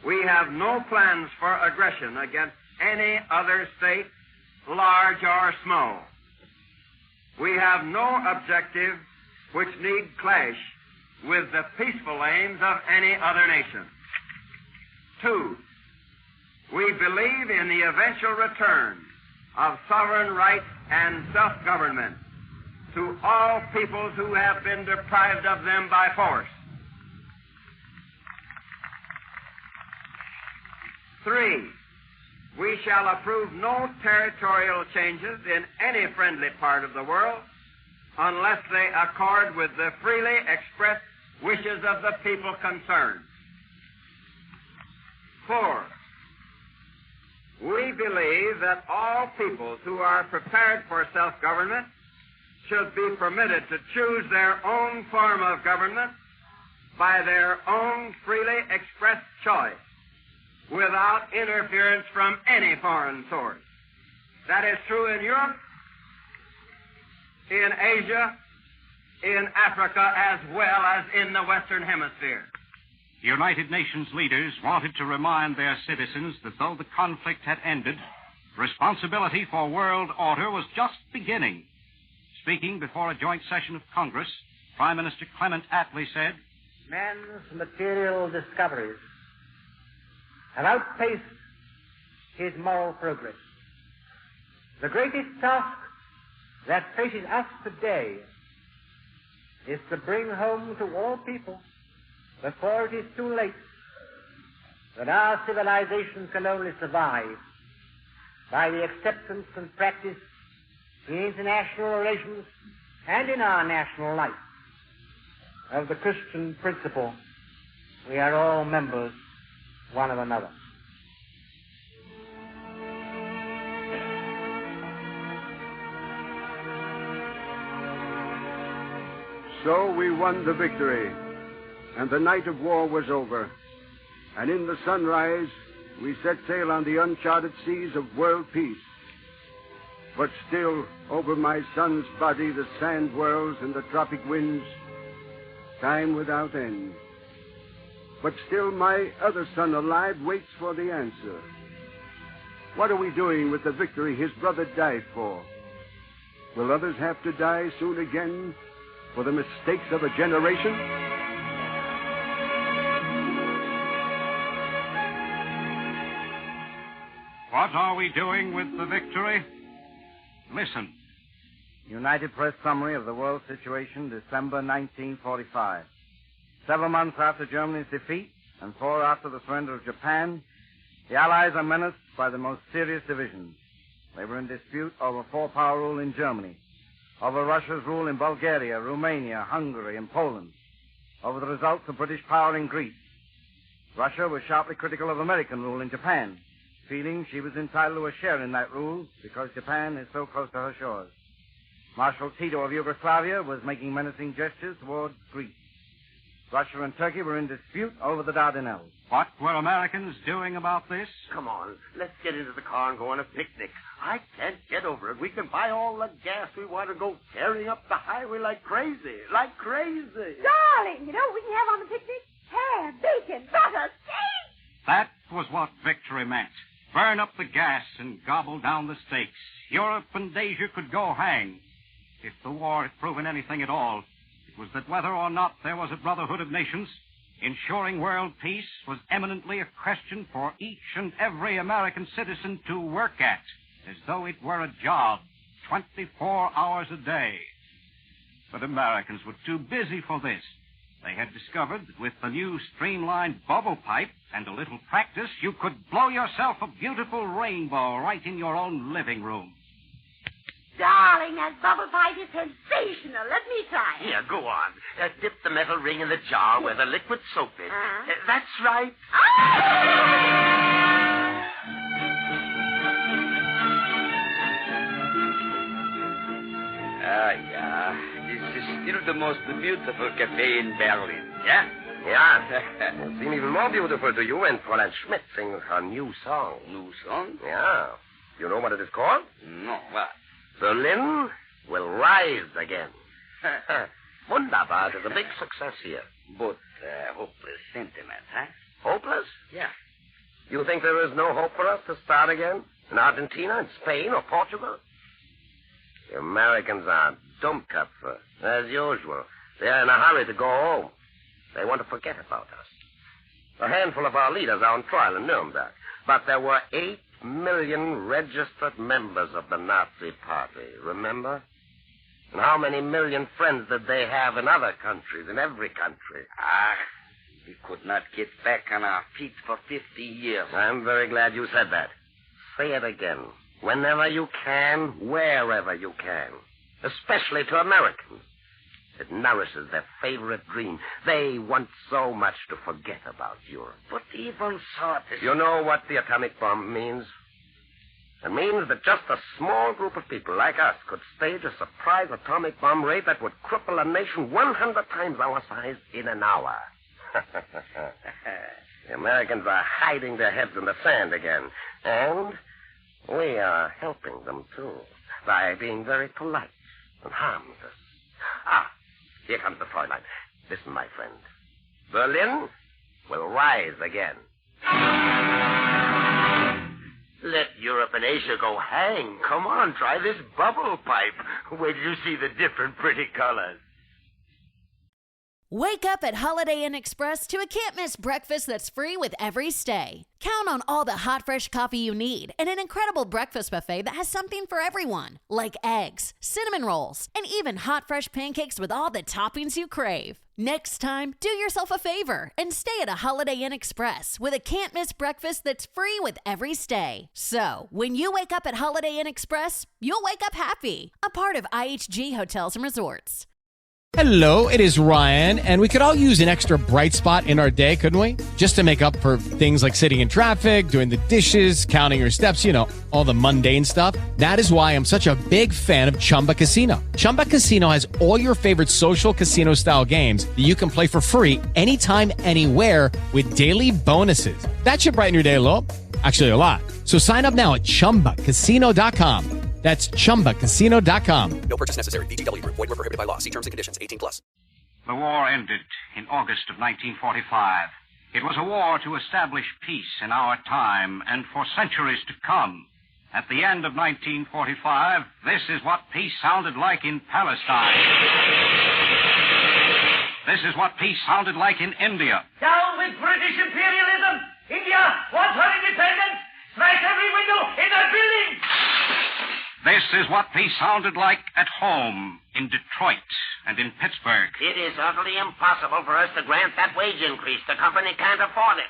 We have no plans for aggression against any other state, large or small. We have no objective which need clash with the peaceful aims of any other nation. 2. We believe in the eventual return of sovereign rights and self-government to all peoples who have been deprived of them by force. 3. We shall approve no territorial changes in any friendly part of the world unless they accord with the freely expressed wishes of the people concerned. 4. We believe that all peoples who are prepared for self-government should be permitted to choose their own form of government by their own freely expressed choice, without interference from any foreign source. That is true in Europe, in Asia, in Africa, as well as in the Western Hemisphere. United Nations leaders wanted to remind their citizens that though the conflict had ended, responsibility for world order was just beginning. Speaking before a joint session of Congress, Prime Minister Clement Attlee said, "Man's material discoveries have outpaced his moral progress. The greatest task that faces us today is to bring home to all people, before it is too late, that our civilization can only survive by the acceptance and practice in international relations and in our national life of the Christian principle, we are all members one of another." So we won the victory, and the night of war was over. And in the sunrise, we set sail on the uncharted seas of world peace. But still, over my son's body, the sand whirls and the tropic winds, time without end. But still, my other son alive waits for the answer. What are we doing with the victory his brother died for? Will others have to die soon again for the mistakes of a generation? What are we doing with the victory? Listen. United Press Summary of the World Situation, December 1945. 7 months after Germany's defeat and 4 after the surrender of Japan, the Allies are menaced by the most serious divisions. They were in dispute over four-power rule in Germany, over Russia's rule in Bulgaria, Romania, Hungary, and Poland, over the results of British power in Greece. Russia was sharply critical of American rule in Japan, feeling she was entitled to a share in that rule because Japan is so close to her shores. Marshal Tito of Yugoslavia was making menacing gestures toward Greece. Russia and Turkey were in dispute over the Dardanelles. What were Americans doing about this? Come on, let's get into the car and go on a picnic. I can't get over it. We can buy all the gas we want to go tearing up the highway like crazy. Like crazy. Darling, you know what we can have on the picnic? Ham, bacon, butter, steak. That was what victory meant. Burn up the gas and gobble down the steaks. Europe and Asia could go hang. If the war had proven anything at all, it was that whether or not there was a brotherhood of nations, ensuring world peace was eminently a question for each and every American citizen to work at, as though it were a job, 24 hours a day. But Americans were too busy for this. They had discovered that with the new streamlined bubble pipe and a little practice, you could blow yourself a beautiful rainbow right in your own living room. Darling, that bubble pipe is sensational. Let me try it. Here, go on. Dip the metal ring in the jar where the liquid soap is. That's right. Yeah. This is still the most beautiful cafe in Berlin, yeah? Yeah. It'll seem even more beautiful to you when Fräulein Schmidt sings her new song. New song? Yeah. You know what it is called? No, what? Berlin will rise again. Wunderbar. It is a big success here. But hopeless sentiment, huh? Hopeless? Yeah. You think there is no hope for us to start again? In Argentina, in Spain, or Portugal? The Americans are dumb cutthroats, as usual. They're in a hurry to go home. They want to forget about us. A handful of our leaders are on trial in Nuremberg. But there were 8 million registered members of the Nazi Party, remember? And how many million friends did they have in other countries, in every country? We could not get back on our feet for 50 years. I'm very glad you said that. Say it again. Whenever you can, wherever you can. Especially to Americans. It nourishes their favorite dream. They want so much to forget about Europe. But even so... You know what the atomic bomb means? It means that just a small group of people like us could stage a surprise atomic bomb raid that would cripple a nation 100 times our size in an hour. The Americans are hiding their heads in the sand again. And we are helping them, too, by being very polite and harmless. Here comes the Fräulein. Listen, my friend. Berlin will rise again. Let Europe and Asia go hang. Come on, try this bubble pipe. Wait till you see the different pretty colors. Wake up at Holiday Inn Express to a can't-miss breakfast that's free with every stay. Count on all the hot, fresh coffee you need and an incredible breakfast buffet that has something for everyone, like eggs, cinnamon rolls, and even hot, fresh pancakes with all the toppings you crave. Next time, do yourself a favor and stay at a Holiday Inn Express with a can't-miss breakfast that's free with every stay. So, when you wake up at Holiday Inn Express, you'll wake up happy. A part of IHG Hotels and Resorts. Hello, it is Ryan, and we could all use an extra bright spot in our day, couldn't we? Just to make up for things like sitting in traffic, doing the dishes, counting your steps, you know, all the mundane stuff. That is why I'm such a big fan of Chumba Casino. Chumba Casino has all your favorite social casino-style games that you can play for free anytime, anywhere with daily bonuses. That should brighten your day a little. Actually, a lot. So sign up now at ChumbaCasino.com. That's ChumbaCasino.com. No purchase necessary. VGW Group. Void where prohibited by law. See terms and conditions. 18+. The war ended in August of 1945. It was a war to establish peace in our time and for centuries to come. At the end of 1945, this is what peace sounded like in Palestine. This is what peace sounded like in India. Down with British imperialism! India wants her independence! Smash every window in that building! This is what peace sounded like at home, in Detroit and in Pittsburgh. It is utterly impossible for us to grant that wage increase. The company can't afford it.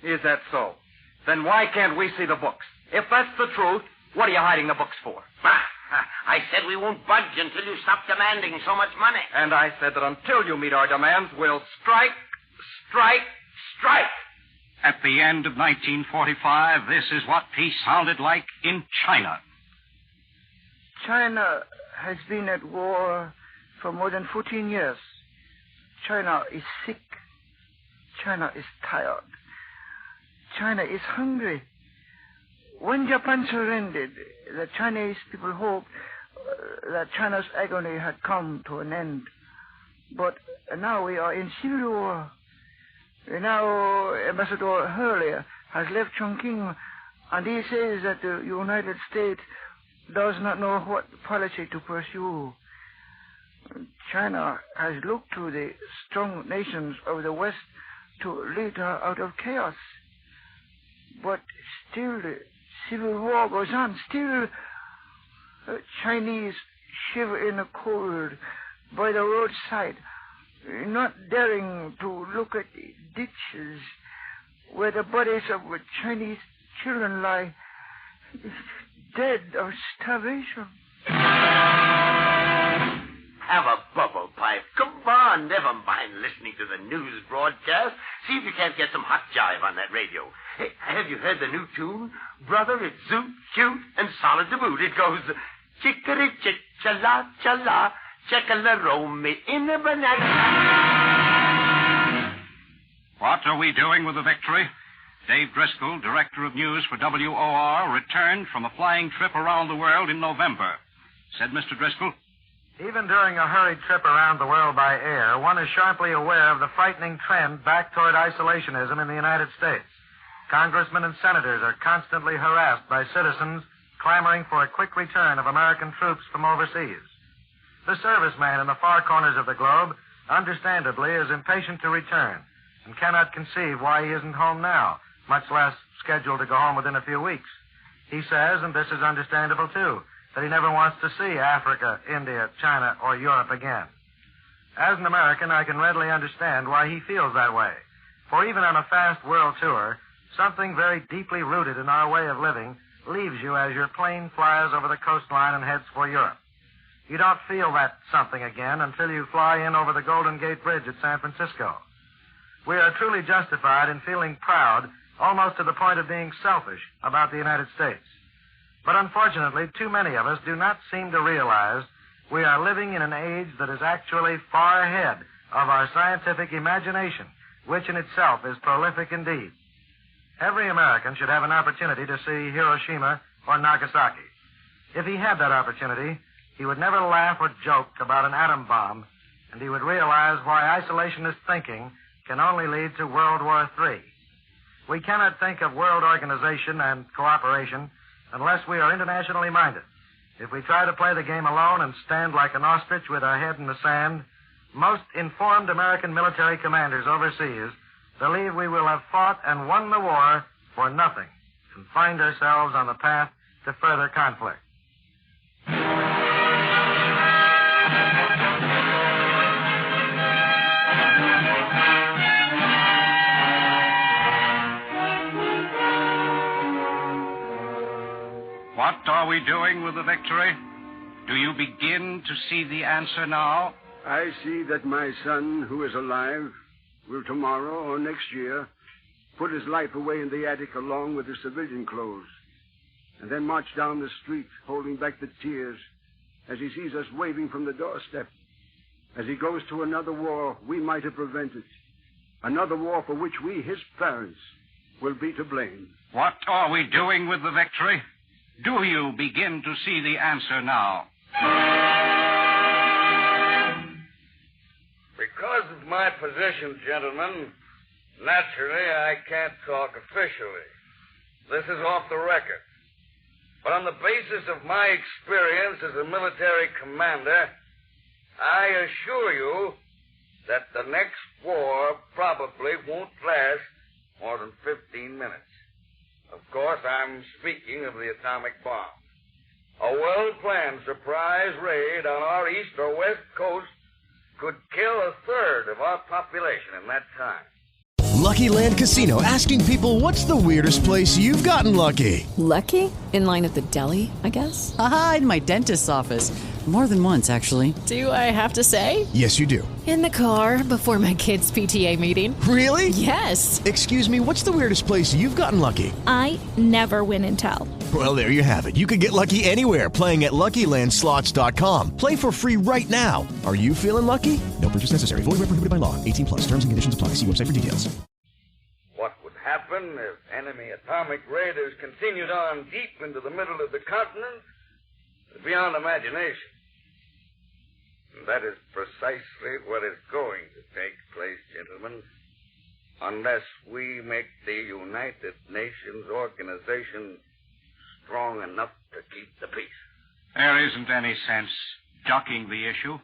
Is that so? Then why can't we see the books? If that's the truth, what are you hiding the books for? I said we won't budge until you stop demanding so much money. And I said that until you meet our demands, we'll strike, strike, strike. At the end of 1945, this is what peace sounded like in China. China has been at war for more than 14 years. China is sick. China is tired. China is hungry. When Japan surrendered, the Chinese people hoped that China's agony had come to an end. But now we are in civil war. Now Ambassador Hurley has left Chongqing, and he says that the United States does not know what policy to pursue. China has looked to the strong nations of the West to lead her out of chaos. But still the civil war goes on. Still Chinese shiver in the cold by the roadside, not daring to look at the ditches where the bodies of Chinese children lie dead of starvation. Have a bubble pipe. Come on, never mind listening to the news broadcast. See if you can't get some hot jive on that radio. Hey, have you heard the new tune? Brother, it's zoot, cute, and solid to boot. It goes, chickadee-chick, chala-chala, check-a-la-roll-me in a banana. What are we doing with the victory? Dave Driscoll, Director of News for WOR, returned from a flying trip around the world in November. Said Mr. Driscoll, even during a hurried trip around the world by air, one is sharply aware of the frightening trend back toward isolationism in the United States. Congressmen and senators are constantly harassed by citizens clamoring for a quick return of American troops from overseas. The serviceman in the far corners of the globe, understandably, is impatient to return and cannot conceive why he isn't home now, much less scheduled to go home within a few weeks. He says, and this is understandable too, that he never wants to see Africa, India, China, or Europe again. As an American, I can readily understand why he feels that way. For even on a fast world tour, something very deeply rooted in our way of living leaves you as your plane flies over the coastline and heads for Europe. You don't feel that something again until you fly in over the Golden Gate Bridge at San Francisco. We are truly justified in feeling proud, almost to the point of being selfish, about the United States. But unfortunately, too many of us do not seem to realize we are living in an age that is actually far ahead of our scientific imagination, which in itself is prolific indeed. Every American should have an opportunity to see Hiroshima or Nagasaki. If he had that opportunity, he would never laugh or joke about an atom bomb, and he would realize why isolationist thinking can only lead to World War III. We cannot think of world organization and cooperation unless we are internationally minded. If we try to play the game alone and stand like an ostrich with our head in the sand, most informed American military commanders overseas believe we will have fought and won the war for nothing and find ourselves on the path to further conflict. what are we doing with the victory? Do you begin to see the answer now? I see that my son, who is alive, will tomorrow or next year put his life away in the attic along with his civilian clothes, and then march down the street holding back the tears as he sees us waving from the doorstep, as he goes to another war we might have prevented, another war for which we, his parents, will be to blame. What are we doing with the victory? Do you begin to see the answer now? Because of my position, gentlemen, naturally I can't talk officially. This is off the record. But on the basis of my experience as a military commander, I assure you that the next war probably won't last more than 15 minutes. Of course, I'm speaking of the atomic bomb. A well-planned surprise raid on our east or west coast could kill a third of our population in that time. Lucky Land Casino, asking people, what's the weirdest place you've gotten lucky? Lucky? In line at the deli, I guess? Aha, in my dentist's office. More than once, actually. Do I have to say? Yes, you do. In the car before my kids' PTA meeting. Really? Yes. Excuse me, what's the weirdest place you've gotten lucky? I never win and tell. Well, there you have it. You can get lucky anywhere, playing at LuckyLandSlots.com. Play for free right now. Are you feeling lucky? No purchase necessary. Void where prohibited by law. 18+. Terms and conditions apply. See website for details. What would happen if enemy atomic raiders continued on deep into the middle of the continent is beyond imagination. And that is precisely what is going to take place, gentlemen, unless we make the United Nations organization strong enough to keep the peace. There isn't any sense ducking the issue.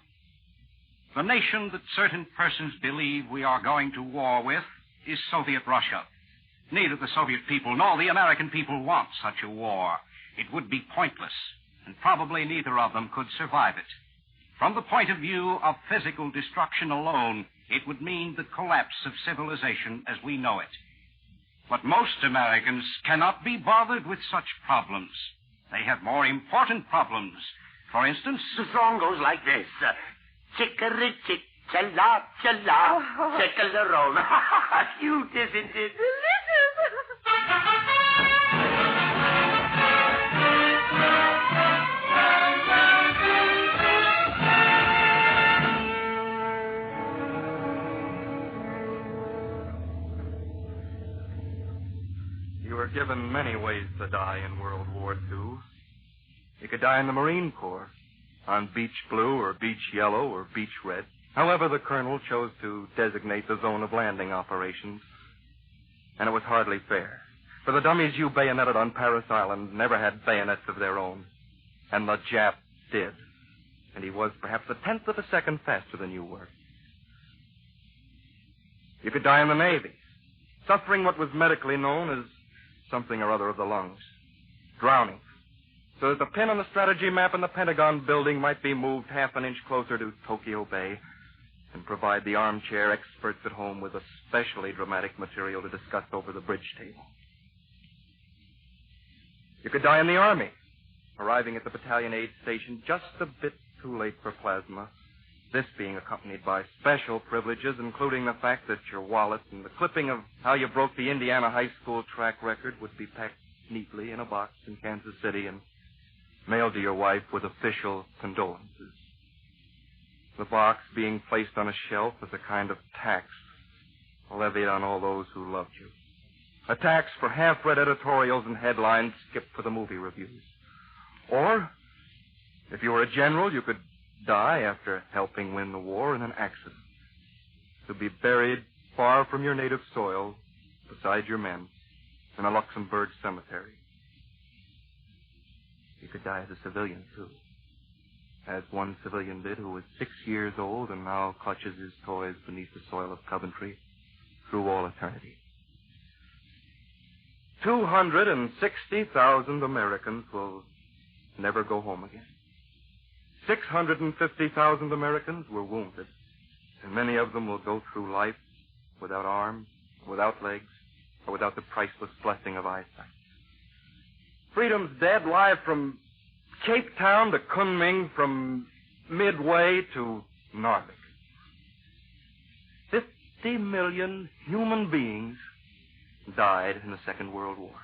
The nation that certain persons believe we are going to war with is Soviet Russia. Neither the Soviet people nor the American people want such a war. It would be pointless, and probably neither of them could survive it. From the point of view of physical destruction alone, it would mean the collapse of civilization as we know it. But most Americans cannot be bothered with such problems. They have more important problems. For instance... The song goes like this. Chickary-chick, chala, chala, chickle-a-roll. Cute, isn't it? You were given many ways to die in World War II. You could die in the Marine Corps, on beach blue or beach yellow or beach red. However, the colonel chose to designate the zone of landing operations. And it was hardly fair. For the dummies you bayoneted on Paris Island never had bayonets of their own. And the Jap did. And he was perhaps a tenth of a second faster than you were. You could die in the Navy, suffering what was medically known as something or other of the lungs. Drowning. So that the pin on the strategy map in the Pentagon building might be moved half an inch closer to Tokyo Bay and provide the armchair experts at home with especially dramatic material to discuss over the bridge table. You could die in the Army, arriving at the battalion aid station just a bit too late for plasma, this being accompanied by special privileges, including the fact that your wallet and the clipping of how you broke the Indiana high school track record would be packed neatly in a box in Kansas City and mailed to your wife with official condolences. The box being placed on a shelf as a kind of tax levied on all those who loved you. A tax for half-read editorials and headlines skipped for the movie reviews. Or, if you were a general, you could die after helping win the war in an accident. To be buried far from your native soil, beside your men, in a Luxembourg cemetery. You could die as a civilian, too. As one civilian did who was 6 years old and now clutches his toys beneath the soil of Coventry through all eternity. 260,000 Americans will never go home again. 650,000 Americans were wounded, and many of them will go through life without arms, without legs, or without the priceless blessing of eyesight. Freedom's dead lie from Cape Town to Kunming, from Midway to Narvik. 50 million human beings died in the Second World War.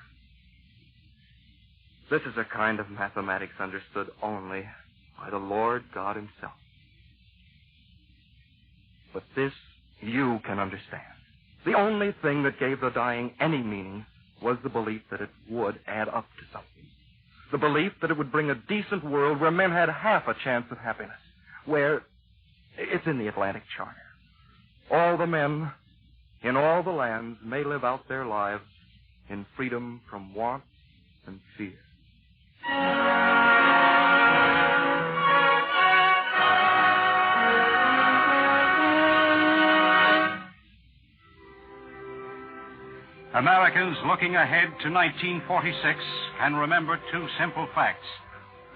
This is a kind of mathematics understood only by the Lord God himself. But this you can understand. The only thing that gave the dying any meaning was the belief that it would add up to something. The belief that it would bring a decent world where men had half a chance of happiness. Where it's in the Atlantic Charter. All the men in all the lands may live out their lives in freedom from want and fear. Americans looking ahead to 1946 can remember two simple facts.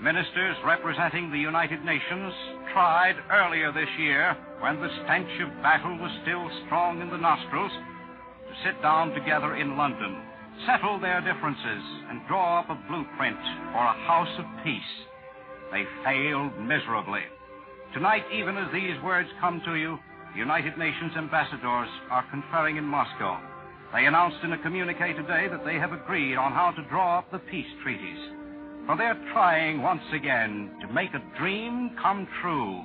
Ministers representing the United Nations tried earlier this year, when the stench of battle was still strong in the nostrils, to sit down together in London, settle their differences, and draw up a blueprint for a house of peace. They failed miserably. Tonight, even as these words come to you, the United Nations ambassadors are conferring in Moscow. They announced in a communique today that they have agreed on how to draw up the peace treaties. For they're trying once again to make a dream come true.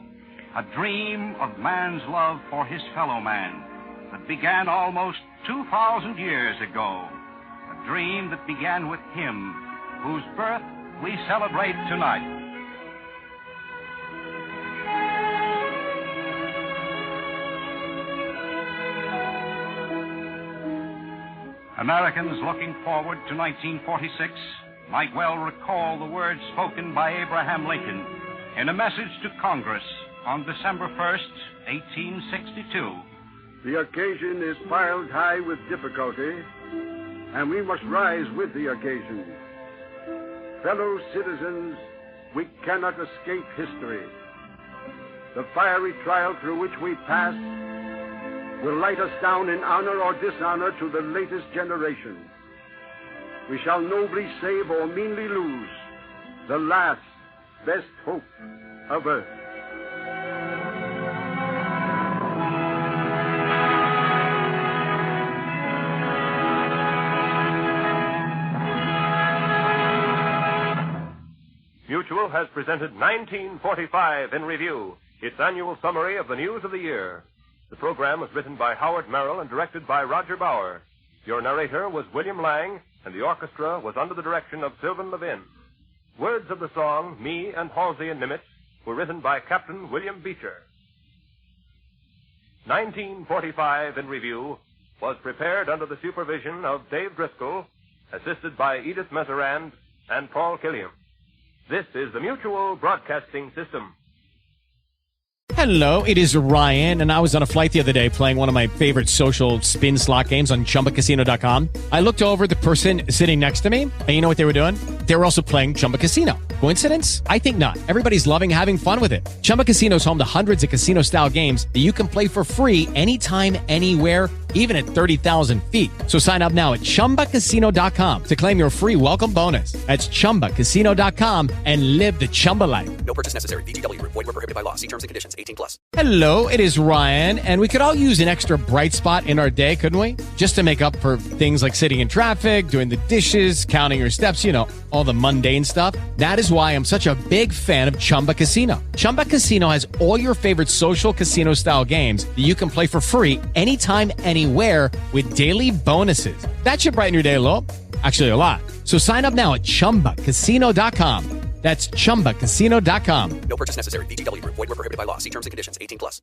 A dream of man's love for his fellow man that began almost 2,000 years ago. A dream that began with him whose birth we celebrate tonight. Americans looking forward to 1946 might well recall the words spoken by Abraham Lincoln in a message to Congress on December 1st, 1862. The occasion is piled high with difficulty, and we must rise with the occasion. Fellow citizens, we cannot escape history. The fiery trial through which we pass will light us down in honor or dishonor to the latest generation. We shall nobly save or meanly lose the last best hope of Earth. Mutual has presented 1945 in Review, its annual summary of the news of the year. The program was written by Howard Merrill and directed by Roger Bauer. Your narrator was William Lang, and the orchestra was under the direction of Sylvan Levin. Words of the song, Me and Halsey and Nimitz, were written by Captain William Beecher. 1945 in Review was prepared under the supervision of Dave Driscoll, assisted by Edith Meserand and Paul Killiam. This is the Mutual Broadcasting System. Hello, it is Ryan, and I was on a flight the other day playing one of my favorite social spin slot games on ChumbaCasino.com. I looked over at the person sitting next to me, and you know what they were doing? They were also playing Chumba Casino. Coincidence? I think not. Everybody's loving having fun with it. Chumba Casino is home to hundreds of casino-style games that you can play for free anytime, anywhere, even at 30,000 feet. So sign up now at ChumbaCasino.com to claim your free welcome bonus. That's ChumbaCasino.com and live the Chumba life. No purchase necessary. VGW. Void where prohibited by law. See terms and conditions. 18+. Hello, it is Ryan, and we could all use an extra bright spot in our day, couldn't we? Just to make up for things like sitting in traffic, doing the dishes, counting your steps, you know, all the mundane stuff. That is why I'm such a big fan of Chumba Casino. Chumba Casino has all your favorite social casino-style games that you can play for free anytime, anywhere with daily bonuses. That should brighten your day a little. Actually, a lot. So sign up now at ChumbaCasino.com. That's ChumbaCasino.com. No purchase necessary. VGW. Void where prohibited by law. See terms and conditions. 18+.